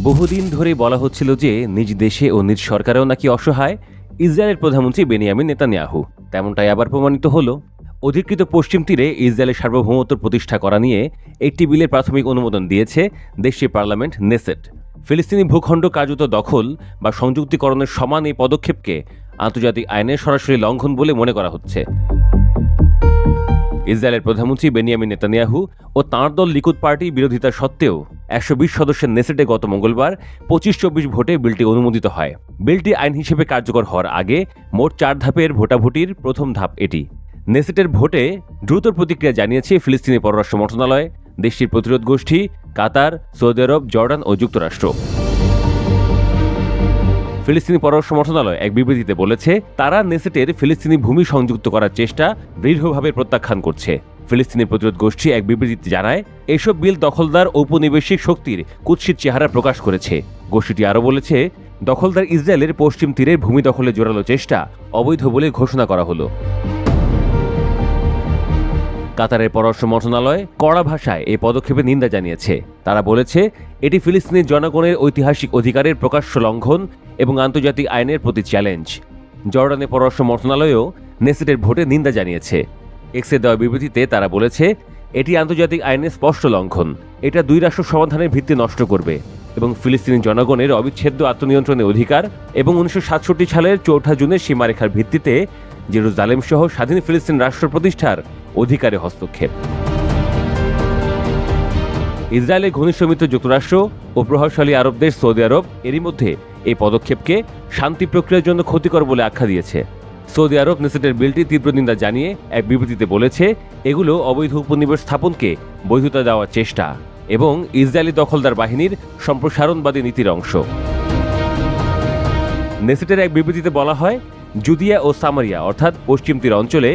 বহুদিন ধরে বলা হচ্ছিল যে নিজ দেশে ও নিজ সরকারেও নাকি অসহায় ইসরায়েলের প্রধানমন্ত্রী বেনিয়ামিন নেতানিয়াহু। তেমনটাই আবার প্রমাণিত হলো। অধিকৃত পশ্চিম তীরে ইসরায়েলের সার্বভৌমত্ব প্রতিষ্ঠা করা নিয়ে একটি বিলের প্রাথমিক অনুমোদন দিয়েছে দেশটির পার্লামেন্ট নেসেট। ফিলিস্তিনি ভূখণ্ড কার্যত দখল বা সংযুক্তিকরণের সমান এই পদক্ষেপকে আন্তর্জাতিক আইনের সরাসরি লঙ্ঘন বলে মনে করা হচ্ছে। ইসরায়েলের প্রধানমন্ত্রী বেনিয়ামিন নেতানিয়াহু ও তাঁর দল লিকুদ পার্টি বিরোধিতা সত্ত্বেও 120 সদস্যের নেসেটে গত মঙ্গলবার 25-24 ভোটে বিলটি অনুমোদিত হয়। বিলটি আইন হিসেবে কার্যকর হওয়ার আগে মোট 4 ধাপের ভোটাভুটির প্রথম ধাপ এটি। নেসেটের ভোটে দ্রুত প্রতিক্রিয়া জানিয়েছে ফিলিস্তিনি পররাষ্ট্র মন্ত্রণালয়, দেশটির প্রতিরোধ গোষ্ঠী, কাতার, সৌদি আরব, জর্ডান ও যুক্তরাষ্ট্র। ফিলিস্তিনি পররাষ্ট্র মন্ত্রণালয় এক বিবৃতিতে বলেছে, তারা নেসেটের ফিলিস্তিনি ভূমি সংযুক্ত করার চেষ্টা দৃঢ়ভাবে প্রত্যাখ্যান করছে। ফিলিস্তিনি প্রতিরোধ গোষ্ঠী এক বিবৃতিতে জানায়, এসব বিল দখলদার ঔপনিবেশিক শক্তির কুৎসিত চেহারা প্রকাশ করেছে। গোষ্ঠীটি আরও বলেছে, দখলদার ইসরায়েলের পশ্চিম তীরের ভূমি দখলে জোরালো চেষ্টা অবৈধ বলে ঘোষণা করা হলো। কাতারের পররাষ্ট্র মন্ত্রণালয় কড়া ভাষায় এই পদক্ষেপে নিন্দা জানিয়েছে। তারা বলেছে, এটি ফিলিস্তিনি জনগণের ঐতিহাসিক অধিকারের প্রকাশ্য লঙ্ঘন এবং আন্তর্জাতিক আইনের প্রতি চ্যালেঞ্জ। জর্ডানের পররাষ্ট্র মন্ত্রণালয়ও নেসেটের ভোটে নিন্দা জানিয়েছে। এক্সে দেওয়া বিবৃতিতে তারা বলেছে, এটি আন্তর্জাতিক আইনের স্পষ্ট লঙ্ঘন। এটা দুই রাষ্ট্র সমাধানের ভিত্তি নষ্ট করবে এবং ফিলিস্তিনি জনগণের অবিচ্ছেদ্য আত্মনিয়ন্ত্রণের অধিকার এবং 1967 সালের 4 জুনের সীমারেখার ভিত্তিতে জেরুজালেম সহ স্বাধীন ফিলিস্তিন রাষ্ট্র প্রতিষ্ঠার অধিকারে হস্তক্ষেপ। ইসরায়েলের ঘনিষ্ঠ মিত্র যুক্তরাষ্ট্র ও প্রভাবশালী আরব দেশ সৌদি আরব এরই মধ্যে এই পদক্ষেপকে শান্তি প্রক্রিয়ার জন্য ক্ষতিকর বলে আখ্যা দিয়েছে। সৌদি আরব নেসেটের বিলটি তীব্র নিন্দা জানিয়ে এক বিবৃতিতে বলেছে, এগুলো অবৈধ উপনিবেশ স্থাপনকে বৈধতা দেওয়ার চেষ্টা এবং ইসরায়েলি দখলদার বাহিনীর সম্প্রসারণবাদী নীতির অংশ। নেসেটের এক বিবৃতিতে বলা হয়, জুদিয়া ও সামারিয়া অর্থাৎ পশ্চিম তীর অঞ্চলে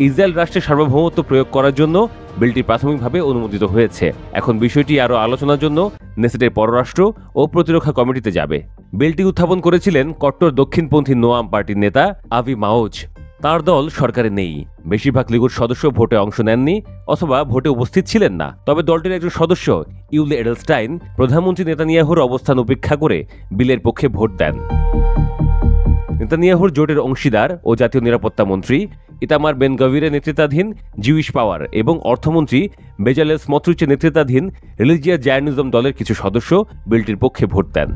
ইসরায়েল রাষ্ট্রের সার্বভৌমত্ব প্রয়োগ করার জন্য বিলটি প্রাথমিকভাবে অনুমোদিত হয়েছে। এখন বিষয়টি আরও আলোচনার জন্য নেসেটের পররাষ্ট্র ও প্রতিরক্ষা কমিটিতে যাবে। বিলটি উত্থাপন করেছিলেন কট্টর দক্ষিণপন্থী নোয়াম পার্টির নেতা আভি মাওজ। তার দল সরকারে নেই। বেশিরভাগ লিগুর সদস্য ভোটে অংশ নেননি অথবা ভোটে উপস্থিত ছিলেন না। তবে দলটির একজন সদস্য ইউলে এডেলস্টাইন প্রধানমন্ত্রী নেতানিয়াহুর অবস্থান উপেক্ষা করে বিলের পক্ষে ভোট দেন। নেতানিয়াহুর জোটের অংশীদার ও জাতীয় নিরাপত্তা মন্ত্রী ইতামার বেন গভিরের নেতৃত্বাধীন জিউইশ পাওয়ার এবং অর্থমন্ত্রী বেজালেল স্মোট্রিচের নেতৃত্বাধীন রিলিজিয়াস জায়নিজম দলের কিছু সদস্য বিলটির পক্ষে ভোট দেন।